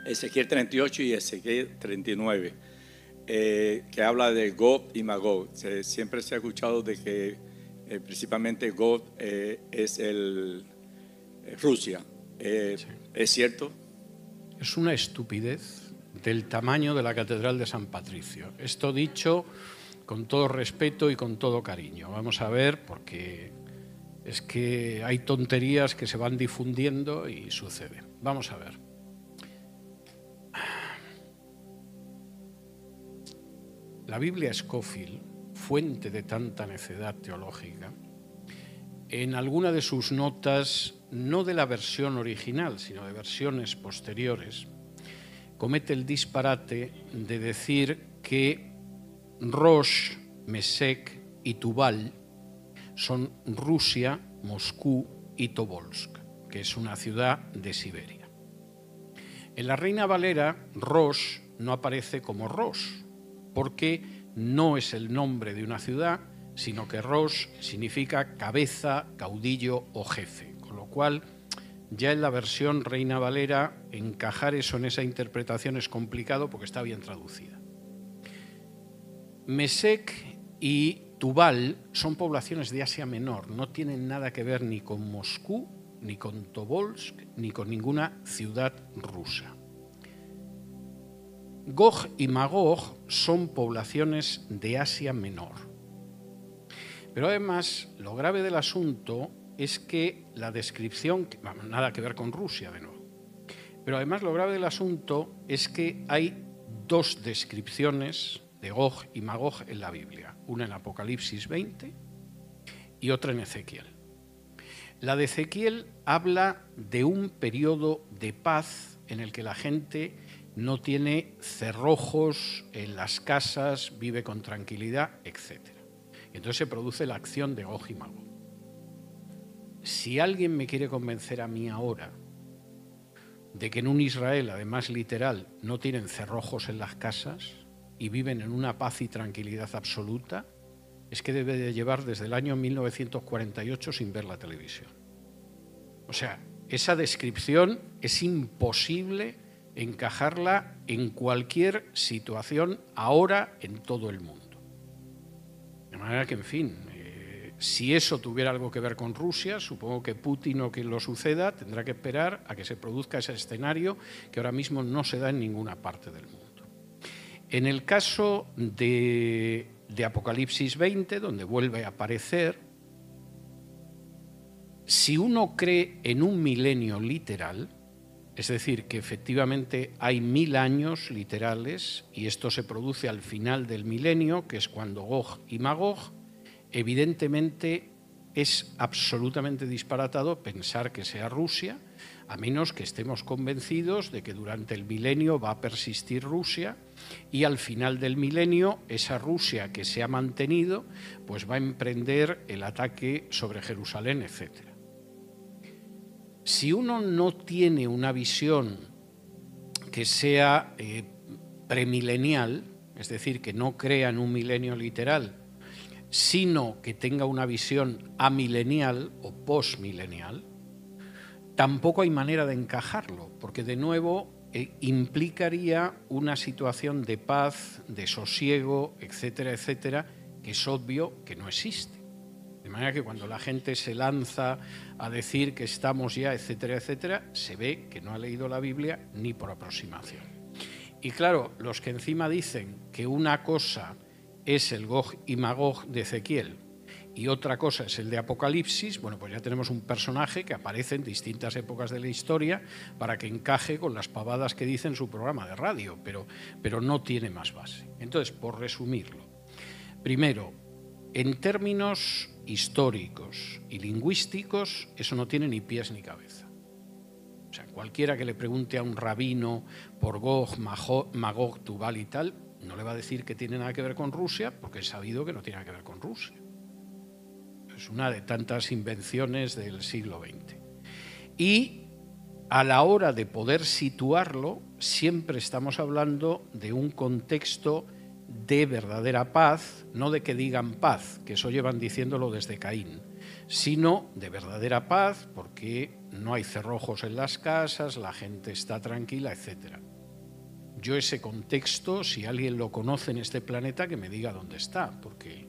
Ezequiel 38 y Ezequiel 39, que habla de Gog y Magog. Siempre se ha escuchado de que principalmente Gog es Rusia. Sí. ¿Es cierto? Es una estupidez del tamaño de la Catedral de San Patricio. Esto dicho con todo respeto y con todo cariño. Vamos a ver, porque es que hay tonterías que se van difundiendo y sucede. Vamos a ver. La Biblia Scofield, fuente de tanta necedad teológica, en alguna de sus notas, no de la versión original, sino de versiones posteriores, comete el disparate de decir que Rosh, Mesec y Tubal son Rusia, Moscú y Tobolsk, que es una ciudad de Siberia. En la Reina Valera, Rosh no aparece como Rosh, porque no es el nombre de una ciudad, sino que Rosh significa cabeza, caudillo o jefe, con lo cual ya en la versión Reina Valera encajar eso en esa interpretación es complicado porque está bien traducida. Mesec y Tubal son poblaciones de Asia Menor, no tienen nada que ver ni con Moscú, ni con Tobolsk, ni con ninguna ciudad rusa. Gog y Magog son poblaciones de Asia Menor. Pero además, lo grave del asunto es que la descripción, nada que ver con Rusia de nuevo, pero además lo grave del asunto es que hay dos descripciones de Gog y Magog en la Biblia, una en Apocalipsis 20 y otra en Ezequiel. La de Ezequiel habla de un periodo de paz en el que la gente no tiene cerrojos en las casas, vive con tranquilidad, etc. Entonces se produce la acción de Gog y Magog. Si alguien me quiere convencer a mí ahora de que en un Israel, además literal, no tienen cerrojos en las casas y viven en una paz y tranquilidad absoluta, es que debe de llevar desde el año 1948 sin ver la televisión. O sea, esa descripción es imposible encajarla en cualquier situación ahora en todo el mundo. De manera que, en fin, si eso tuviera algo que ver con Rusia, supongo que Putin o quien lo suceda tendrá que esperar a que se produzca ese escenario que ahora mismo no se da en ninguna parte del mundo. En el caso de Apocalipsis 20, donde vuelve a aparecer, si uno cree en un milenio literal, es decir, que efectivamente hay 1000 años literales y esto se produce al final del milenio, que es cuando Gog y Magog, evidentemente es absolutamente disparatado pensar que sea Rusia, a menos que estemos convencidos de que durante el milenio va a persistir Rusia y al final del milenio esa Rusia que se ha mantenido pues va a emprender el ataque sobre Jerusalén, etc. Si uno no tiene una visión que sea premilenial, es decir, que no crea en un milenio literal, sino que tenga una visión amilenial o postmilenial, tampoco hay manera de encajarlo, porque de nuevo implicaría una situación de paz, de sosiego, etcétera, etcétera, que es obvio que no existe. De manera que cuando la gente se lanza a decir que estamos ya, etcétera, etcétera, se ve que no ha leído la Biblia ni por aproximación. Y claro, los que encima dicen que una cosa es el Gog y Magog de Ezequiel y otra cosa es el de Apocalipsis, bueno, pues ya tenemos un personaje que aparece en distintas épocas de la historia para que encaje con las pavadas que dice en su programa de radio, pero no tiene más base. Entonces, por resumirlo, primero, en términos históricos y lingüísticos, eso no tiene ni pies ni cabeza. O sea, cualquiera que le pregunte a un rabino por Gog, Magog, Tubal y tal, no le va a decir que tiene nada que ver con Rusia, porque es sabido que no tiene nada que ver con Rusia. Es una de tantas invenciones del siglo XX. Y a la hora de poder situarlo, siempre estamos hablando de un contexto de verdadera paz, no de que digan paz, que eso llevan diciéndolo desde Caín, sino de verdadera paz, porque no hay cerrojos en las casas, la gente está tranquila, etc. yo ese contexto, si alguien lo conoce en este planeta, que me diga dónde está, porque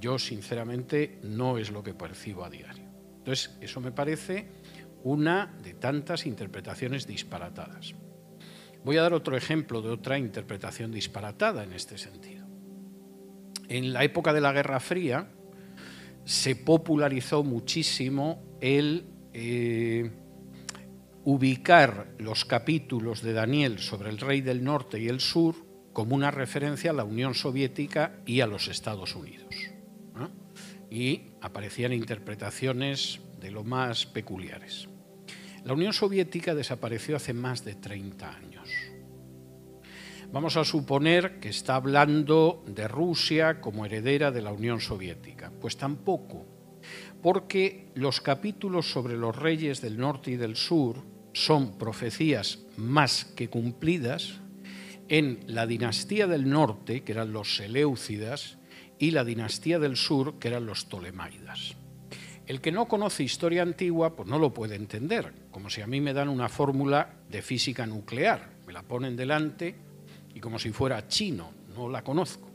yo sinceramente no es lo que percibo a diario. Entonces, eso me parece una de tantas interpretaciones disparatadas. Voy a dar otro ejemplo de otra interpretación disparatada en este sentido. En la época de la Guerra Fría se popularizó muchísimo el ubicar los capítulos de Daniel sobre el rey del norte y el sur como una referencia a la Unión Soviética y a los Estados Unidos, ¿no? Y aparecían interpretaciones de lo más peculiares. La Unión Soviética desapareció hace más de 30 años. Vamos a suponer que está hablando de Rusia como heredera de la Unión Soviética. Pues tampoco, porque los capítulos sobre los reyes del norte y del sur son profecías más que cumplidas en la dinastía del norte, que eran los Seleucidas, y la dinastía del sur, que eran los Ptolemaidas. El que no conoce historia antigua, pues no lo puede entender, como si a mí me dan una fórmula de física nuclear, me la ponen delante y como si fuera chino, no la conozco.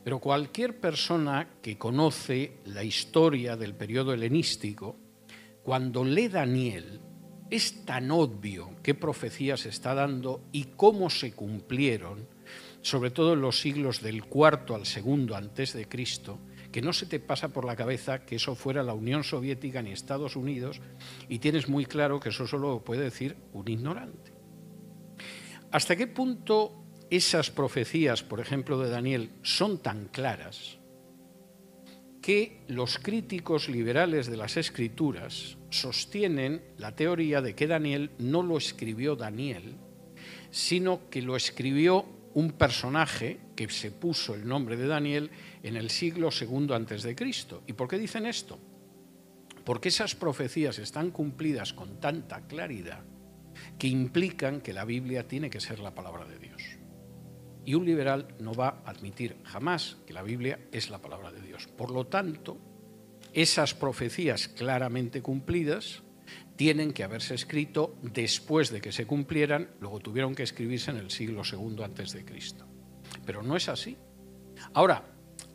Pero cualquier persona que conoce la historia del periodo helenístico, cuando lee Daniel, es tan obvio qué profecías está dando y cómo se cumplieron, sobre todo en los siglos del IV al II antes de Cristo, que no se te pasa por la cabeza que eso fuera la Unión Soviética ni Estados Unidos, y tienes muy claro que eso solo lo puede decir un ignorante. ¿Hasta qué punto esas profecías, por ejemplo, de Daniel, son tan claras que los críticos liberales de las Escrituras sostienen la teoría de que Daniel no lo escribió Daniel, sino que lo escribió un personaje que se puso el nombre de Daniel en el siglo II antes de Cristo? ¿Y por qué dicen esto? Porque esas profecías están cumplidas con tanta claridad que implican que la Biblia tiene que ser la palabra de Dios. Y un liberal no va a admitir jamás que la Biblia es la palabra de Dios. Por lo tanto, esas profecías claramente cumplidas tienen que haberse escrito después de que se cumplieran, luego tuvieron que escribirse en el siglo II antes de Cristo. Pero no es así. Ahora,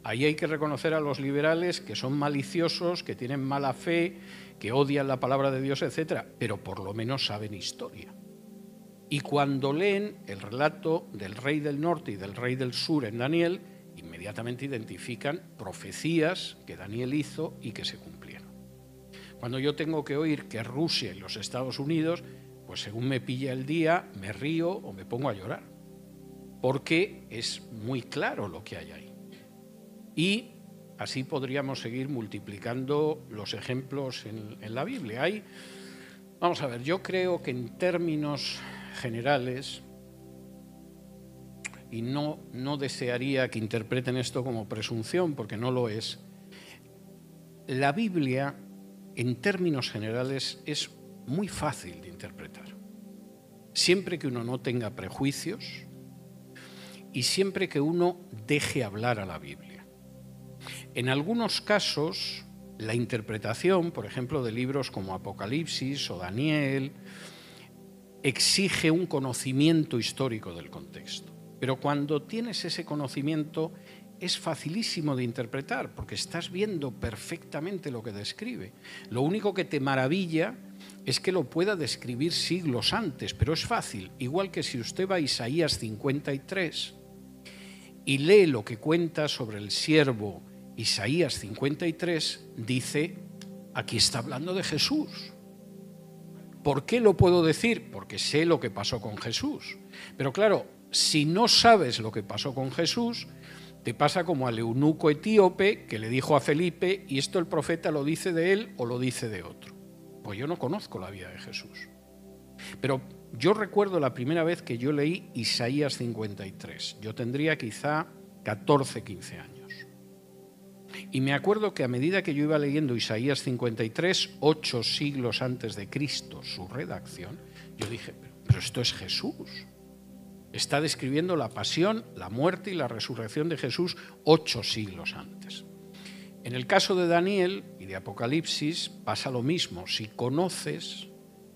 ahí hay que reconocer a los liberales que son maliciosos, que tienen mala fe, que odian la palabra de Dios, etc., pero por lo menos saben historia. Y cuando leen el relato del rey del norte y del rey del sur en Daniel, inmediatamente identifican profecías que Daniel hizo y que se cumplieron. Cuando yo tengo que oír que Rusia y los Estados Unidos, pues según me pilla el día, me río o me pongo a llorar, porque es muy claro lo que hay ahí. Y así podríamos seguir multiplicando los ejemplos en la Biblia. Vamos a ver, yo creo que en términos generales, y no desearía que interpreten esto como presunción, porque no lo es, la Biblia, en términos generales, es muy fácil de interpretar. Siempre que uno no tenga prejuicios y siempre que uno deje hablar a la Biblia. En algunos casos, la interpretación, por ejemplo, de libros como Apocalipsis o Daniel, exige un conocimiento histórico del contexto. Pero cuando tienes ese conocimiento es facilísimo de interpretar porque estás viendo perfectamente lo que describe. Lo único que te maravilla es que lo pueda describir siglos antes, pero es fácil. Igual que si usted va a Isaías 53 y lee lo que cuenta sobre el siervo Isaías 53, dice, aquí está hablando de Jesús. ¿Por qué lo puedo decir? Porque sé lo que pasó con Jesús. Pero claro, si no sabes lo que pasó con Jesús, te pasa como al eunuco etíope que le dijo a Felipe, ¿y esto el profeta lo dice de él o lo dice de otro? Pues yo no conozco la vida de Jesús. Pero yo recuerdo la primera vez que yo leí Isaías 53. Yo tendría quizá 14, 15 años. Y me acuerdo que a medida que yo iba leyendo Isaías 53, 8 siglos antes de Cristo, su redacción, yo dije, pero esto es Jesús. Está describiendo la pasión, la muerte y la resurrección de Jesús 8 siglos antes. En el caso de Daniel y de Apocalipsis pasa lo mismo. Si conoces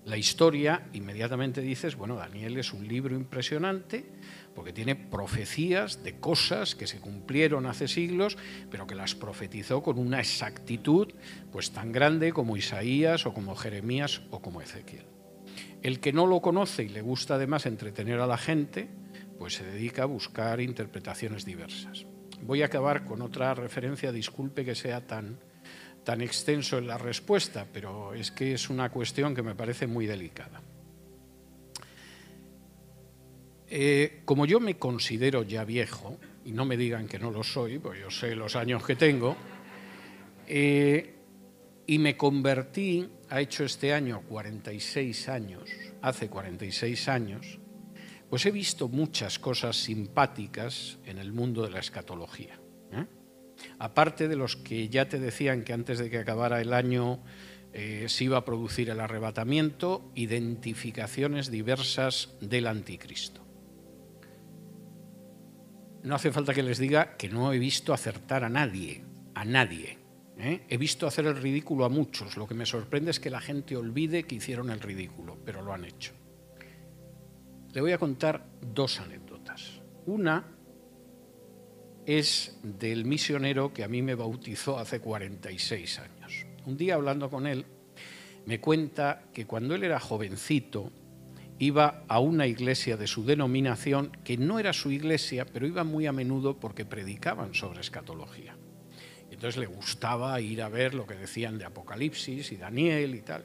la historia, inmediatamente dices, bueno, Daniel es un libro impresionante porque tiene profecías de cosas que se cumplieron hace siglos, pero que las profetizó con una exactitud pues tan grande como Isaías o como Jeremías o como Ezequiel. El que no lo conoce y le gusta además entretener a la gente, pues se dedica a buscar interpretaciones diversas. Voy a acabar con otra referencia, disculpe que sea tan extenso en la respuesta, pero es que es una cuestión que me parece muy delicada. Como yo me considero ya viejo, y no me digan que no lo soy, pues yo sé los años que tengo, y me convertí, ha hecho este año 46 años, hace 46 años, pues he visto muchas cosas simpáticas en el mundo de la escatología. Aparte de los que ya te decían que antes de que acabara el año se iba a producir el arrebatamiento, identificaciones diversas del anticristo. No hace falta que les diga que no he visto acertar a nadie, He visto hacer el ridículo a muchos. Lo que me sorprende es que la gente olvide que hicieron el ridículo, pero lo han hecho. Le voy a contar dos anécdotas. Una es del misionero que a mí me bautizó hace 46 años. Un día, hablando con él, me cuenta que cuando él era jovencito iba a una iglesia de su denominación, que no era su iglesia, pero iba muy a menudo porque predicaban sobre escatología. Entonces le gustaba ir a ver lo que decían de Apocalipsis y Daniel y tal.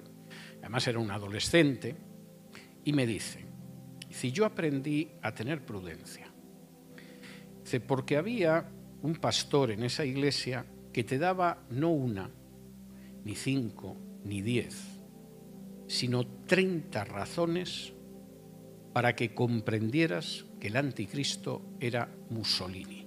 Además era un adolescente y me dice, yo aprendí a tener prudencia. Dice, porque había un pastor en esa iglesia que te daba no una, ni 5, ni 10, sino 30 razones para que comprendieras que el anticristo era Mussolini.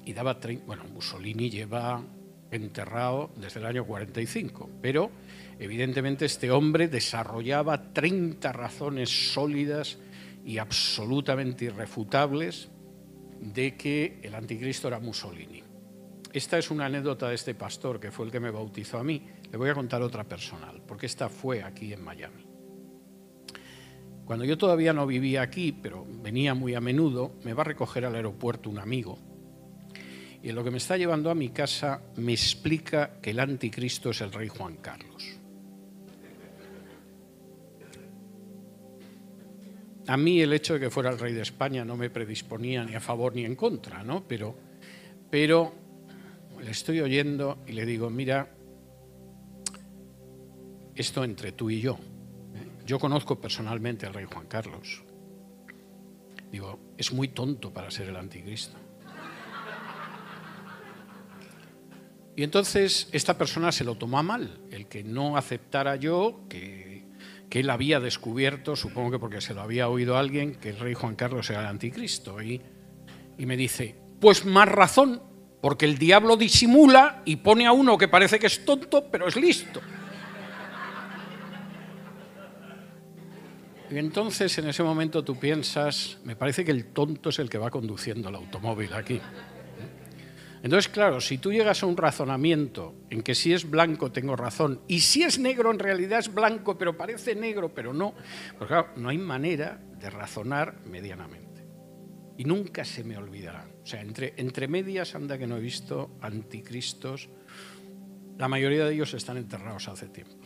Y daba 30, bueno, Mussolini lleva enterrado desde el año 45, pero evidentemente este hombre desarrollaba 30 razones sólidas y absolutamente irrefutables de que el anticristo era Mussolini. Esta es una anécdota de este pastor que fue el que me bautizó a mí. Le voy a contar otra personal, porque esta fue aquí en Miami. Cuando yo todavía no vivía aquí, pero venía muy a menudo, me va a recoger al aeropuerto un amigo. Y en lo que me está llevando a mi casa me explica que el anticristo es el rey Juan Carlos. A mí el hecho de que fuera el rey de España no me predisponía ni a favor ni en contra, ¿no? Pero le estoy oyendo y le digo, mira, esto entre tú y yo. Yo conozco personalmente al rey Juan Carlos. Digo, es muy tonto para ser el anticristo. Y entonces esta persona se lo tomó mal, el que no aceptara yo que él había descubierto, supongo que porque se lo había oído alguien, que el rey Juan Carlos era el anticristo. Y me dice, pues más razón, porque el diablo disimula y pone a uno que parece que es tonto, pero es listo. Y entonces en ese momento tú piensas, me parece que el tonto es el que va conduciendo el automóvil aquí. Entonces, claro, si tú llegas a un razonamiento en que si es blanco tengo razón y si es negro en realidad es blanco pero parece negro pero no, pues claro, no hay manera de razonar medianamente. Y nunca se me olvidará. O sea, entre medias anda que no he visto anticristos. La mayoría de ellos están enterrados hace tiempo.